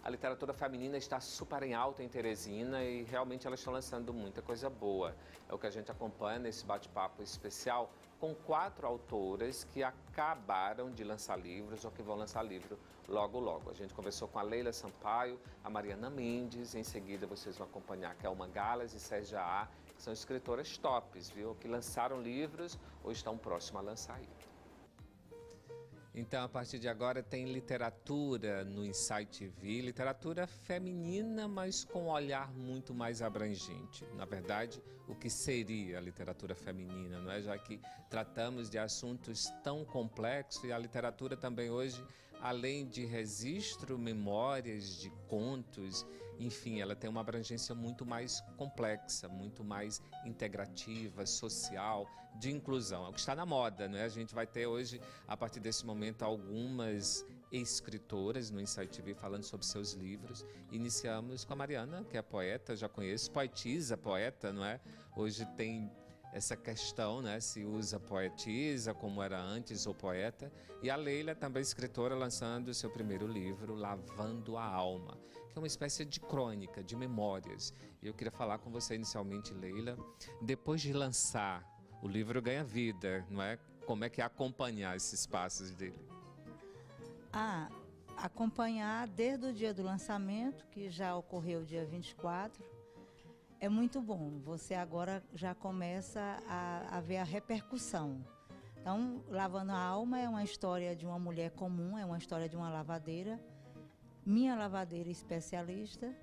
A literatura feminina está super em alta em Teresina e realmente elas estão lançando muita coisa boa. É o que a gente acompanha nesse bate-papo especial com 4 autoras que acabaram de lançar livros ou que vão lançar livro logo logo. A gente conversou com a Leila Sampaio, a Mariana Mendes, em seguida vocês vão acompanhar a Kelma Galas e Sérgia A, que são escritoras tops, viu? Que lançaram livros ou estão próximas a lançar aí. Então, a partir de agora tem literatura no Insight TV, literatura feminina, mas com um olhar muito mais abrangente. Na verdade, o que seria a literatura feminina, não é? Já que tratamos de assuntos tão complexos e a literatura também hoje, além de registro, memórias, de contos, enfim, ela tem uma abrangência muito mais complexa, muito mais integrativa, social, de inclusão. É o que está na moda, não é? A gente vai ter hoje, a partir desse momento, algumas escritoras no Insight TV falando sobre seus livros. Iniciamos com a Mariana, que é poeta, já conheço, poetisa, poeta, não é? Hoje tem essa questão, né, se usa poetisa, como era antes, ou poeta. E a Leila, também escritora, lançando o seu primeiro livro, Lavando a Alma, que é uma espécie de crônica, de memórias. E eu queria falar com você inicialmente, Leila, depois de lançar, o livro ganha vida, não é? Como é que é acompanhar esses passos dele? Acompanhar desde o dia do lançamento, que já ocorreu dia 24, é muito bom. Você agora já começa a ver a repercussão. Então, Lavando a Alma é uma história de uma mulher comum, é uma história de uma lavadeira, minha lavadeira especialista,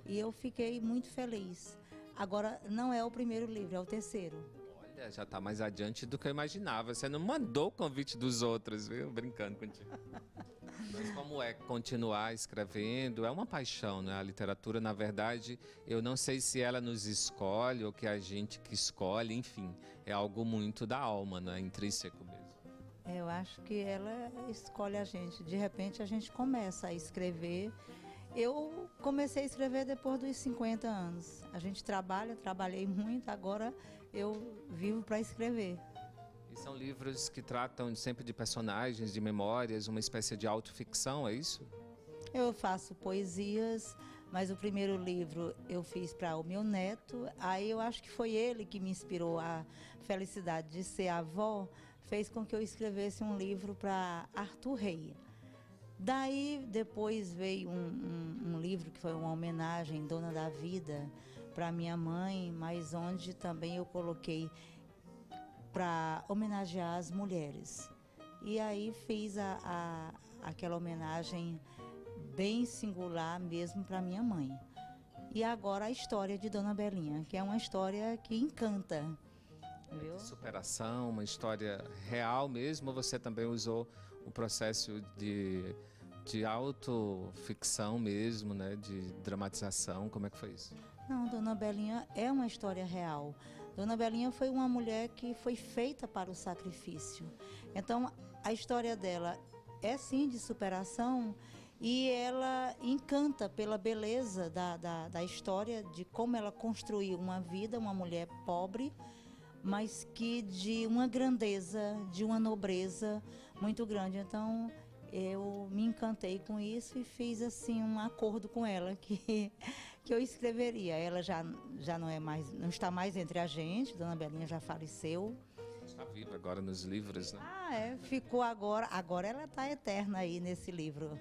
e eu fiquei muito feliz. Agora, não é o primeiro livro, é o terceiro. Olha, já está mais adiante do que eu imaginava. Você não mandou o convite dos outros, viu? Brincando contigo. Mas como é continuar escrevendo? É uma paixão, né? A literatura, na verdade, eu não sei se ela nos escolhe ou que a gente que escolhe, enfim. É algo muito da alma, né? Intrínseco mesmo. Eu acho que ela escolhe a gente. De repente, a gente começa a escrever. Eu comecei a escrever depois dos 50 anos. A gente trabalhei muito, agora eu vivo para escrever. E são livros que tratam sempre de personagens, de memórias, uma espécie de autoficção, é isso? Eu faço poesias, mas o primeiro livro eu fiz para o meu neto. Aí eu acho que foi ele que me inspirou. A felicidade de ser avó fez com que eu escrevesse um livro para Arthur Rei. Daí depois veio um livro que foi uma homenagem, Dona da Vida, para minha mãe, mas onde também eu coloquei para homenagear as mulheres. E aí fiz aquela homenagem bem singular mesmo para minha mãe. E agora a história de Dona Belinha, que é uma história que encanta. Viu? De superação, uma história real mesmo, ou você também usou o processo de autoficção mesmo, né? De dramatização, como é que foi isso? Não, Dona Belinha é uma história real. Dona Belinha foi uma mulher que foi feita para o sacrifício. Então, a história dela é sim de superação e ela encanta pela beleza da história, de como ela construiu uma vida, uma mulher pobre, mas que de uma grandeza, de uma nobreza muito grande. Então, eu me encantei com isso e fiz assim um acordo com ela que eu escreveria. Ela já não está mais entre a gente, Dona Belinha já faleceu. Está viva agora nos livros, né? Ficou agora ela está eterna aí nesse livro.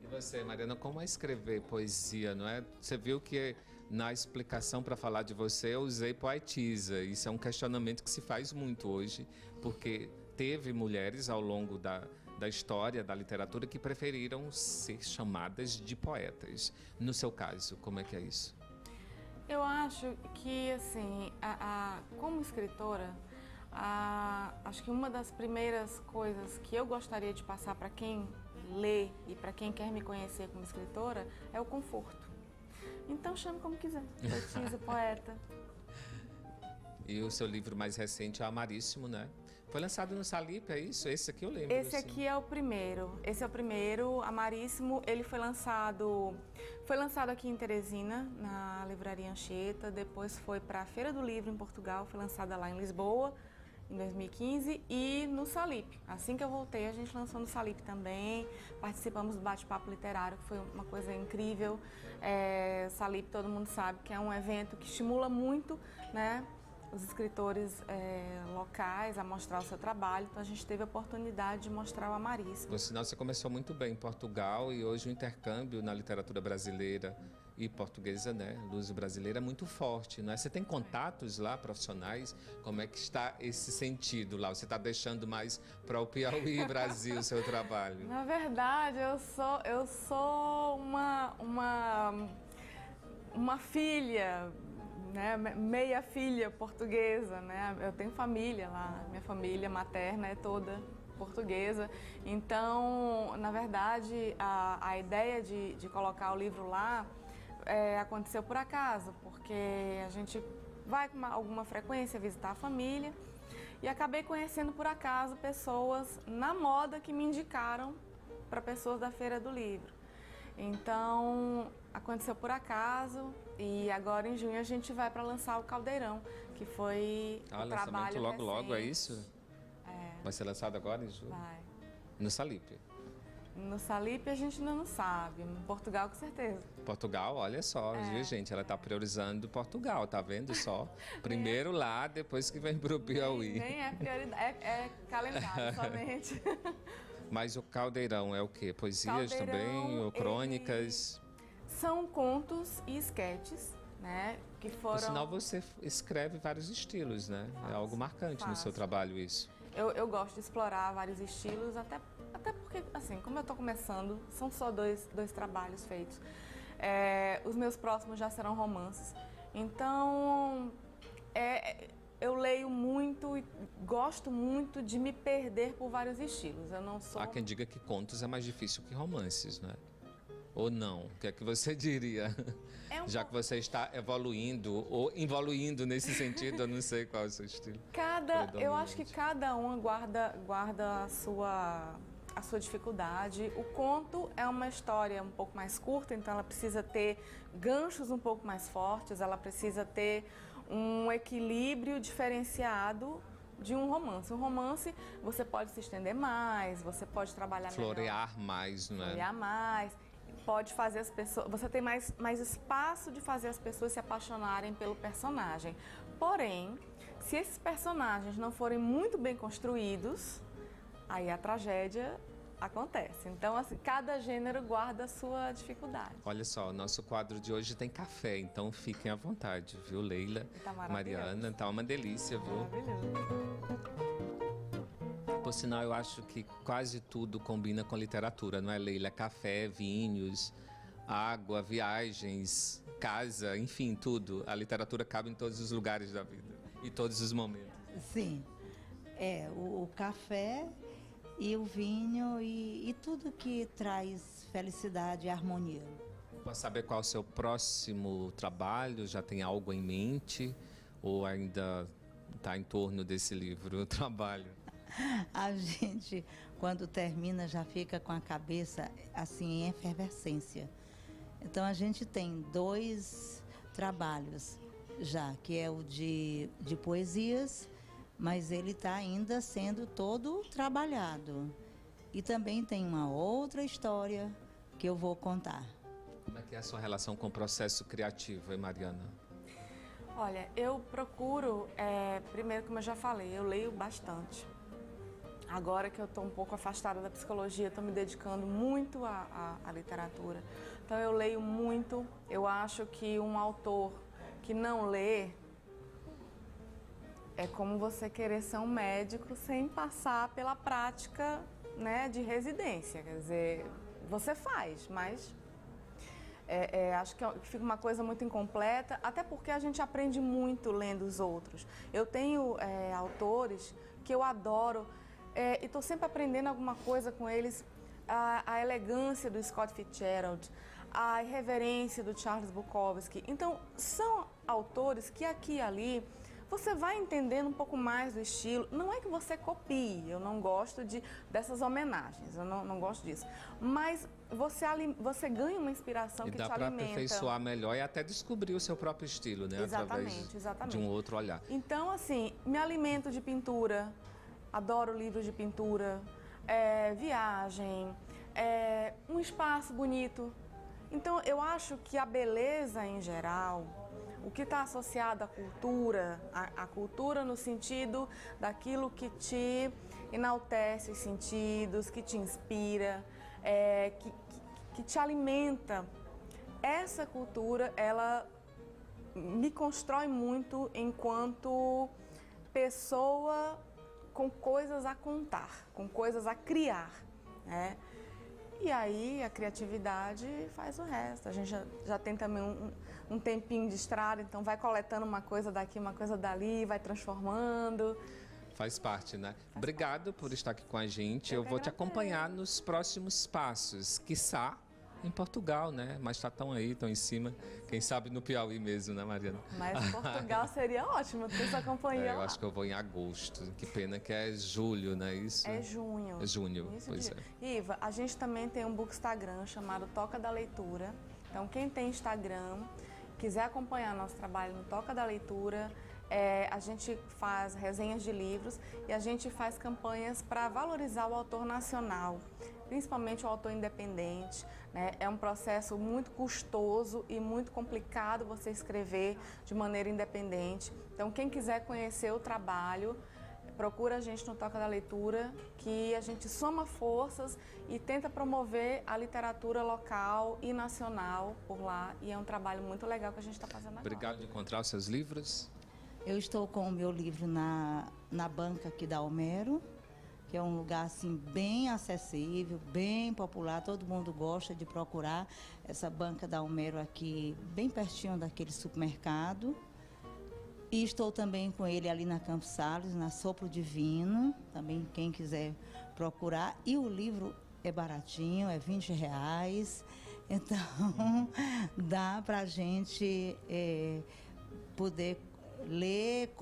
E você, Mariana, como é escrever poesia, não é? Você viu que na explicação para falar de você eu usei poetisa. Isso é um questionamento que se faz muito hoje, porque teve mulheres ao longo da história da literatura que preferiram ser chamadas de poetas. No seu caso, como é que é isso? Eu acho que, assim, como escritora, acho que uma das primeiras coisas que eu gostaria de passar para quem lê e para quem quer me conhecer como escritora é o conforto. Então chame como quiser, poetisa, poeta. E o seu livro mais recente é Amaríssimo, né? Foi lançado no Salip, é isso? Esse aqui eu lembro. Esse aqui é o primeiro. Esse é o primeiro, Amaríssimo. Ele foi lançado aqui em Teresina, na Livraria Anchieta. Depois foi para a Feira do Livro em Portugal, foi lançada lá em Lisboa. em 2015, e no Salip. Assim que eu voltei, a gente lançou no Salip também. Participamos do bate-papo literário, que foi uma coisa incrível. Salip, todo mundo sabe que é um evento que estimula muito, né, os escritores locais a mostrar o seu trabalho. Então a gente teve a oportunidade de mostrar o Amaríssimo. Por sinal, você começou muito bem em Portugal e hoje o intercâmbio na literatura brasileira e portuguesa, né, luso-brasileira, é muito forte, né? Você tem contatos lá, profissionais? Como é que está esse sentido lá? Você está deixando mais para o Piauí, Brasil, o seu trabalho? Na verdade, eu sou uma filha, né, meia filha portuguesa, né? Eu tenho família lá, minha família materna é toda portuguesa. Então, na verdade, a ideia de colocar o livro lá aconteceu por acaso, porque a gente vai com alguma frequência visitar a família e acabei conhecendo por acaso pessoas na moda que me indicaram para pessoas da Feira do Livro. Então, aconteceu por acaso e agora em junho a gente vai para lançar o Caldeirão, que foi o trabalho logo, é recente. isso? Vai ser lançado agora em junho? Vai. No Salip. No Salip a gente ainda não sabe, em Portugal com certeza. Portugal, olha só, viu, gente? Ela está priorizando Portugal, tá vendo só? Primeiro lá, depois que vem pro Piauí. Nem é prioridade, é calendário somente. Mas o Caldeirão é o quê? Poesias Caldeirão, também, ou crônicas? São contos e esquetes, né? Que foram... Por sinal, você escreve vários estilos, né? É algo marcante no seu trabalho isso. Eu gosto de explorar vários estilos, até porque, assim, como eu estou começando, são só dois trabalhos feitos. Os meus próximos já serão romances. Então, eu leio muito e gosto muito de me perder por vários estilos. Eu não sou... Há quem diga que contos é mais difícil que romances, né? Ou não? O que é que você diria? Já que você está evoluindo ou involuindo nesse sentido, eu não sei qual é o seu estilo. Eu acho que cada uma guarda a sua dificuldade. O conto é uma história um pouco mais curta, então ela precisa ter ganchos um pouco mais fortes, ela precisa ter um equilíbrio diferenciado de um romance. Um romance você pode se estender mais, você pode trabalhar florear mais, não é? Florear mais. Pode fazer as pessoas... Você tem mais espaço de fazer as pessoas se apaixonarem pelo personagem. Porém, se esses personagens não forem muito bem construídos, aí a tragédia acontece. Então, assim, cada gênero guarda a sua dificuldade. Olha só, o nosso quadro de hoje tem café, então fiquem à vontade, viu, Leila? Tá Mariana, tá uma delícia, viu? Maravilhoso. Por sinal, eu acho que quase tudo combina com literatura, não é, Leila? Café, vinhos, água, viagens, casa, enfim, tudo. A literatura cabe em todos os lugares da vida e todos os momentos. Sim, o café e o vinho e tudo que traz felicidade e harmonia. Para saber qual é o seu próximo trabalho, já tem algo em mente ou ainda está em torno desse livro, o trabalho? A gente, quando termina, já fica com a cabeça assim em efervescência. Então a gente tem 2 trabalhos já, que é o de poesias, mas ele está ainda sendo todo trabalhado. E também tem uma outra história que eu vou contar. Como é que é a sua relação com o processo criativo, hein, Mariana? Olha, eu procuro, primeiro, como eu já falei, eu leio bastante. Agora que eu estou um pouco afastada da psicologia, estou me dedicando muito à literatura. Então eu leio muito. Eu acho que um autor que não lê é como você querer ser um médico sem passar pela prática, né, de residência. Quer dizer, você faz, mas acho que fica uma coisa muito incompleta, até porque a gente aprende muito lendo os outros. Eu tenho autores que eu adoro, e estou sempre aprendendo alguma coisa com eles. A elegância do Scott Fitzgerald, a irreverência do Charles Bukowski. Então, são autores que aqui e ali você vai entendendo um pouco mais do estilo. Não é que você copie, eu não gosto dessas homenagens, eu não gosto disso. Mas você ganha uma inspiração que te alimenta. E dá para aperfeiçoar melhor e até descobrir o seu próprio estilo, né? Exatamente, Através de um outro olhar. Então, assim, me alimento de pintura, adoro livros de pintura, viagem, um espaço bonito. Então, eu acho que a beleza em geral, o que está associado à cultura, a cultura no sentido daquilo que te enaltece os sentidos, que te inspira, que te alimenta, essa cultura, ela me constrói muito enquanto pessoa com coisas a contar, com coisas a criar, né? E aí a criatividade faz o resto. A gente já tem também um tempinho de estrada, então vai coletando uma coisa daqui, uma coisa dali, vai transformando. Faz parte, né? Obrigado por estar aqui com a gente. Eu vou te agradeço. acompanhar nos próximos passos, quiçá em Portugal, né? Mas tá tão aí, tão em cima. Quem sabe no Piauí mesmo, né, Mariana? Mas Portugal seria ótimo ter sua companhia Eu lá. acho que eu vou em agosto. Que pena que é julho, não é isso? É junho. É junho, Início pois de- é. Iva, a gente também tem um bookstagram chamado Toca da Leitura. Então, quem tem Instagram, quiser acompanhar nosso trabalho no Toca da Leitura, a gente faz resenhas de livros e a gente faz campanhas para valorizar o autor nacional, principalmente o autor independente, né? É um processo muito custoso e muito complicado você escrever de maneira independente. Então, quem quiser conhecer o trabalho, procura a gente no Toca da Leitura, que a gente soma forças e tenta promover a literatura local e nacional por lá. E é um trabalho muito legal que a gente está fazendo agora. Obrigado de encontrar os seus livros. Eu estou com o meu livro na banca aqui da Homero, que é um lugar assim bem acessível, bem popular, todo mundo gosta de procurar essa banca da Homero aqui, bem pertinho daquele supermercado. E estou também com ele ali na Campos Sales, na Sopro Divino, também quem quiser procurar. E o livro é baratinho, é R$20, então dá para a gente poder ler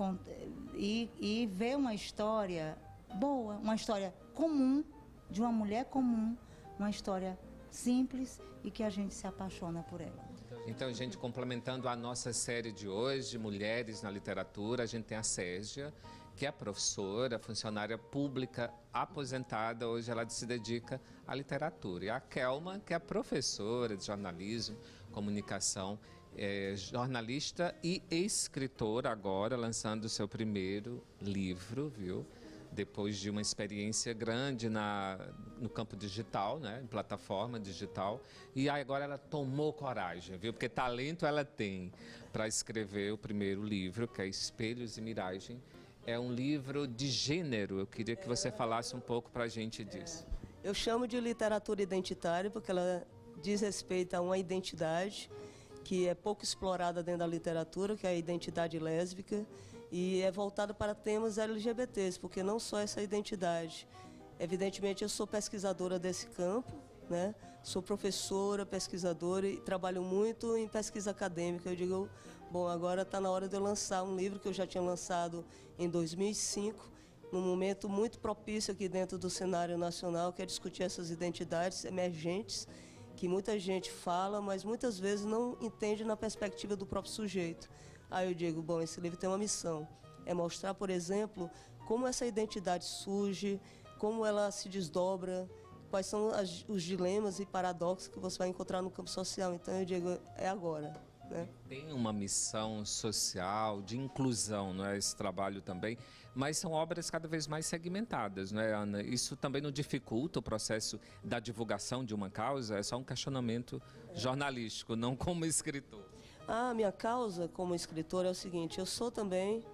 e ver uma história boa, uma história comum, de uma mulher comum, uma história simples e que a gente se apaixona por ela. Então, gente, complementando a nossa série de hoje, Mulheres na Literatura, a gente tem a Sérgia, que é professora, funcionária pública, aposentada. Hoje ela se dedica à literatura. E a Kelma, que é professora de jornalismo, comunicação, jornalista e escritora agora, lançando o seu primeiro livro, viu? Depois de uma experiência grande no campo digital, né? Em plataforma digital. E agora ela tomou coragem, viu? Porque talento ela tem para escrever o primeiro livro, que é Espelhos e Miragem. É um livro de gênero. Eu queria que você falasse um pouco para a gente disso. Eu chamo de literatura identitária porque ela diz respeito a uma identidade que é pouco explorada dentro da literatura, que é a identidade lésbica, e é voltada para temas LGBTs, porque não só essa identidade. Evidentemente, eu sou pesquisadora desse campo, né? Sou professora, pesquisadora e trabalho muito em pesquisa acadêmica. Eu digo, bom, agora está na hora de eu lançar um livro que eu já tinha lançado em 2005, num momento muito propício aqui dentro do cenário nacional, que é discutir essas identidades emergentes, que muita gente fala, mas muitas vezes não entende na perspectiva do próprio sujeito. Aí eu digo, bom, esse livro tem uma missão, é mostrar, por exemplo, como essa identidade surge, como ela se desdobra, quais são os dilemas e paradoxos que você vai encontrar no campo social. Então eu digo, é agora, né? Tem uma missão social, de inclusão, não é? Esse trabalho também, mas são obras cada vez mais segmentadas, não é, Ana? Isso também não dificulta o processo da divulgação de uma causa? É só um questionamento jornalístico, não como escritor. A minha causa como escritora é o seguinte, eu sou também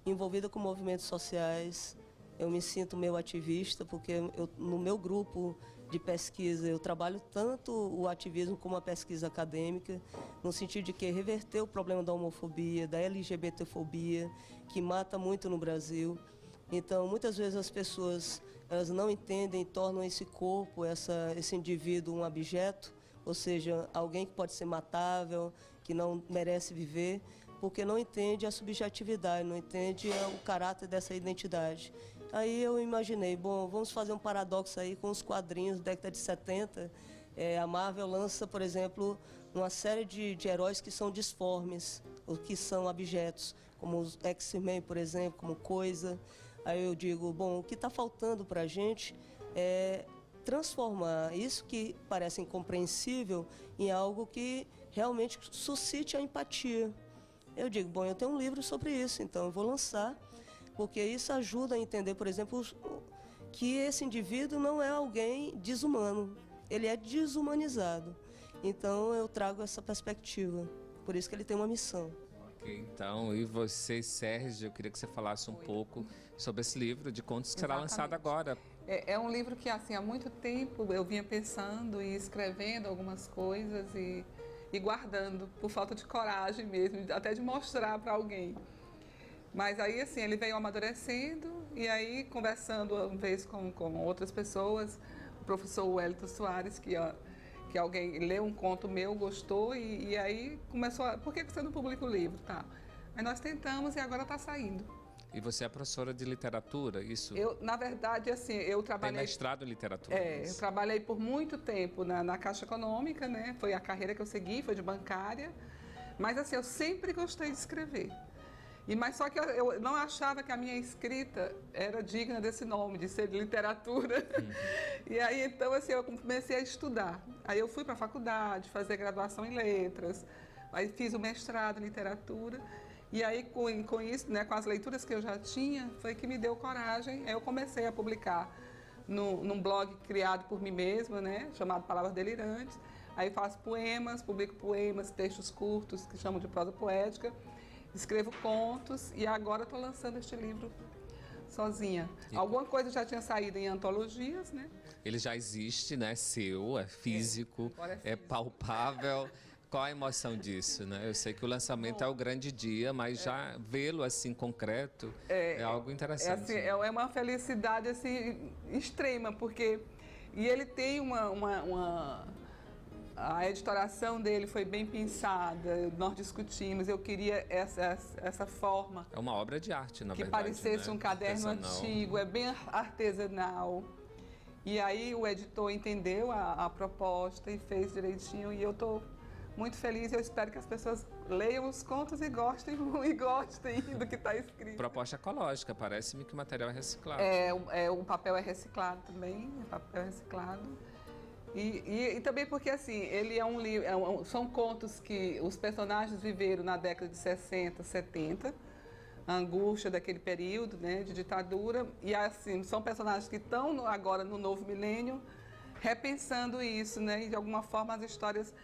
envolvida com movimentos sociais, eu me sinto meio ativista, porque no meu grupo de pesquisa eu trabalho tanto o ativismo como a pesquisa acadêmica, no sentido de que reverter o problema da homofobia, da LGBTfobia, que mata muito no Brasil. Então, muitas vezes as pessoas elas não entendem e tornam esse corpo, esse indivíduo um objeto, ou seja, alguém que pode ser matável, que não merece viver, porque não entende a subjetividade, não entende o caráter dessa identidade. Aí eu imaginei, bom, vamos fazer um paradoxo aí com os quadrinhos da década de 70. A Marvel lança, por exemplo, uma série de heróis que são disformes, ou que são abjetos, como os X-Men, por exemplo, como Coisa. Aí eu digo, bom, o que está faltando para a gente é transformar isso que parece incompreensível em algo que realmente suscite a empatia. Eu digo, bom, eu tenho um livro sobre isso, então eu vou lançar, porque isso ajuda a entender, por exemplo, que esse indivíduo não é alguém desumano, ele é desumanizado. Então eu trago essa perspectiva, por isso que ele tem uma missão. Ok, então, e você, Sérgio, eu queria que você falasse um pouco sobre esse livro de contos que será lançado agora. É um livro que, assim, há muito tempo eu vinha pensando e escrevendo algumas coisas e guardando, por falta de coragem mesmo, até de mostrar para alguém. Mas aí, assim, ele veio amadurecendo e aí, conversando uma vez com outras pessoas, o professor Wellington Soares, que alguém leu um conto meu, gostou e aí começou a... Por que você não publica o livro? Tá. Aí nós tentamos e agora está saindo. E você é professora de literatura, isso? Na verdade, assim, eu trabalhei... Tem mestrado em literatura. Eu trabalhei por muito tempo na Caixa Econômica, né? Foi a carreira que eu segui, foi de bancária. Mas, assim, eu sempre gostei de escrever. Mas só que eu não achava que a minha escrita era digna desse nome, de ser de literatura. E aí, então, assim, eu comecei a estudar. Aí eu fui para a faculdade, fazer graduação em letras, aí fiz o mestrado em literatura. E aí, com isso, né, com as leituras que eu já tinha, foi que me deu coragem. Aí eu comecei a publicar num blog criado por mim mesma, né, chamado Palavras Delirantes. Aí faço poemas, publico poemas, textos curtos, que chamam de prosa poética. Escrevo contos e agora estou lançando este livro sozinha. Alguma coisa já tinha saído em antologias, né? Ele já existe, né? Seu, é físico, é palpável. Qual a emoção disso, né? Eu sei que o lançamento é o grande dia, mas já vê-lo assim concreto é algo interessante. Assim, é uma felicidade assim extrema, porque ele tem a editoração dele foi bem pensada, nós discutimos, eu queria essa forma. É uma obra de arte, na verdade. Que parecesse, né, um caderno artesanal. antigo, é bem artesanal. E aí o editor entendeu a proposta e fez direitinho, e eu estou muito feliz. Eu espero que as pessoas leiam os contos e gostem do que está escrito. Proposta ecológica, parece-me que o material é reciclado. O papel é reciclado também, E também porque, assim, ele é um livro, são contos que os personagens viveram na década de 60, 70, a angústia daquele período, né, de ditadura, e, assim, são personagens que estão agora no novo milênio repensando isso, né, e de alguma forma as histórias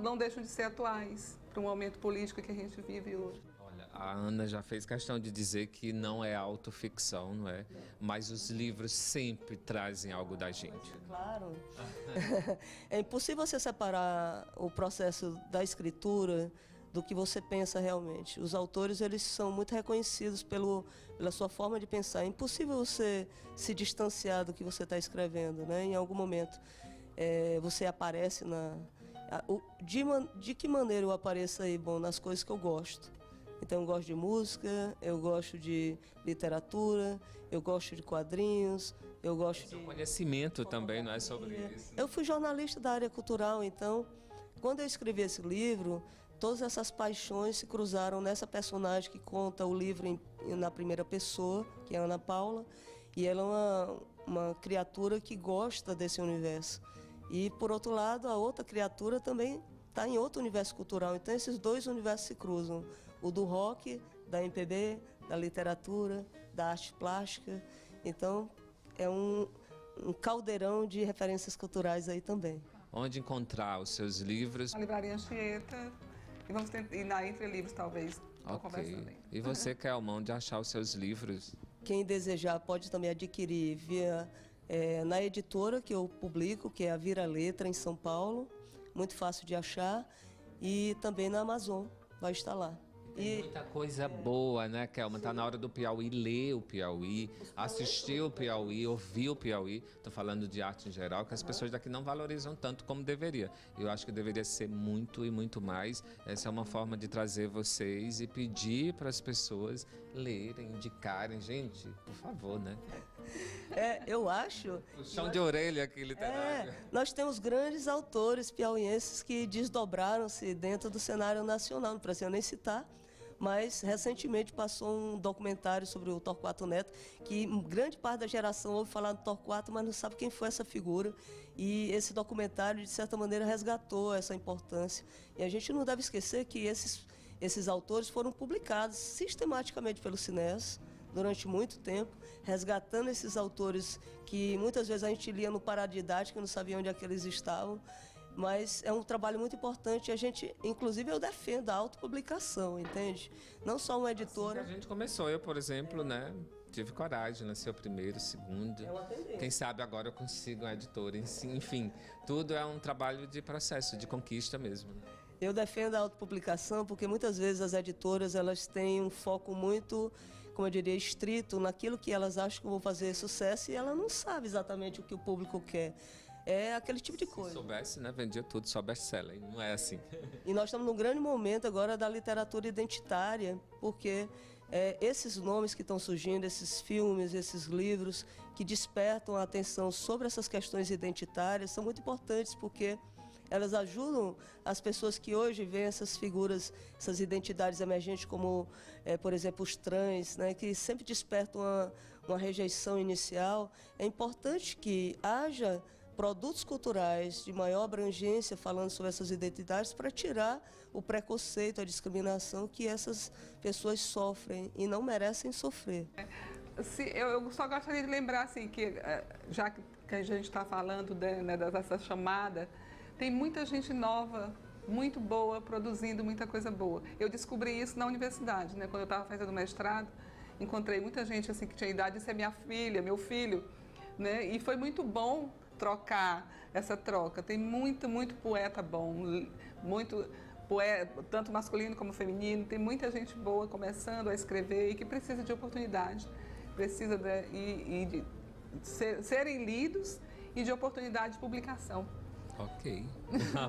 não deixam de ser atuais para o momento político que a gente vive hoje. A Ana já fez questão de dizer que não é autoficção, não é? Mas os livros sempre trazem algo da gente. Claro. É impossível você separar o processo da escritura do que você pensa realmente. Os autores, eles são muito reconhecidos pela sua forma de pensar. É impossível você se distanciar do que você está escrevendo, né? Em algum momento você aparece de que maneira eu apareço aí? Bom, nas coisas que eu gosto. Então eu gosto de música, eu gosto de literatura, eu gosto de quadrinhos, eu gosto de... conhecimento também, não é sobre isso? Eu fui jornalista da área cultural, então, quando eu escrevi esse livro, todas essas paixões se cruzaram nessa personagem que conta o livro na primeira pessoa, que é a Ana Paula, e ela é uma criatura que gosta desse universo. E, por outro lado, a outra criatura também está em outro universo cultural, então esses dois universos se cruzam. O do rock, da MPB, da literatura, da arte plástica. Então, é um caldeirão de referências culturais aí também. Onde encontrar os seus livros? Na Livraria Anchieta e na Entre Livros, talvez. Ok. E você, Kelma, onde achar os seus livros? Quem desejar pode também adquirir na editora que eu publico, que é a Vira Letra, em São Paulo. Muito fácil de achar. E também na Amazon, vai estar lá. Tem muita coisa boa, né, Kelma? Tá na hora do Piauí ler o Piauí, assistir o Piauí, ouvir o Piauí. Estou falando de arte em geral, que as pessoas daqui não valorizam tanto como deveria. Eu acho que deveria ser muito e muito mais. Essa é uma forma de trazer vocês e pedir para as pessoas lerem, indicarem. Gente, por favor, né? Eu acho... Puxão de orelha aqui, literário. Nós temos grandes autores piauienses que desdobraram-se dentro do cenário nacional, não precisa nem citar, mas recentemente passou um documentário sobre o Torquato Neto, que grande parte da geração ouve falar do Torquato, mas não sabe quem foi essa figura. E esse documentário, de certa maneira, resgatou essa importância. E a gente não deve esquecer que esses autores foram publicados sistematicamente pelo Cineas durante muito tempo, resgatando esses autores que muitas vezes a gente lia no paradidático, não sabia onde é que eles estavam. Mas é um trabalho muito importante e a gente, inclusive, eu defendo a autopublicação, entende? Não só uma editora. Assim que a gente começou, eu, por exemplo, né, tive coragem, nasceu primeiro, segundo. Quem sabe agora eu consigo uma editora. Enfim, tudo é um trabalho de processo, de conquista mesmo. Eu defendo a autopublicação porque muitas vezes as editoras elas têm um foco muito, como eu diria, estrito naquilo que elas acham que vão fazer sucesso e ela não sabe exatamente o que o público quer. É aquele tipo de coisa. Se soubesse, né, vendia tudo, só best-seller, não é assim. E nós estamos num grande momento agora da literatura identitária, porque esses nomes que estão surgindo, esses filmes, esses livros, que despertam a atenção sobre essas questões identitárias, são muito importantes, porque elas ajudam as pessoas que hoje veem essas figuras, essas identidades emergentes, como, por exemplo, os trans, né, que sempre despertam uma rejeição inicial. É importante que haja produtos culturais de maior abrangência falando sobre essas identidades para tirar o preconceito, a discriminação que essas pessoas sofrem e não merecem sofrer. Eu só gostaria de lembrar assim, que já que a gente está falando dessa chamada, tem muita gente nova, muito boa, produzindo muita coisa boa. Eu descobri isso na universidade, né? Quando eu estava fazendo mestrado, encontrei muita gente assim, que tinha idade, isso é minha filha, meu filho, né? E foi muito bom trocar essa troca. Tem muito poeta bom, muito poeta, tanto masculino como feminino. Tem muita gente boa começando a escrever e que precisa de oportunidade, precisa de serem lidos e de oportunidade de publicação. Ok.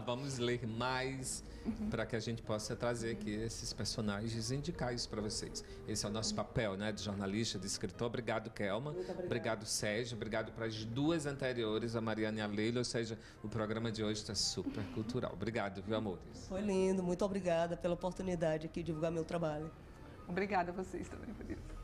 Vamos ler mais para que a gente possa trazer aqui esses personagens e indicar isso para vocês. Esse é o nosso papel, né, de jornalista, de escritor. Obrigado, Kelma. Obrigado, Sérgio. Obrigado para as duas anteriores, a Mariana e a Leila. Ou seja, o programa de hoje está super cultural. Obrigado, viu, amores? Foi lindo. Muito obrigada pela oportunidade aqui de divulgar meu trabalho. Obrigada a vocês também por isso.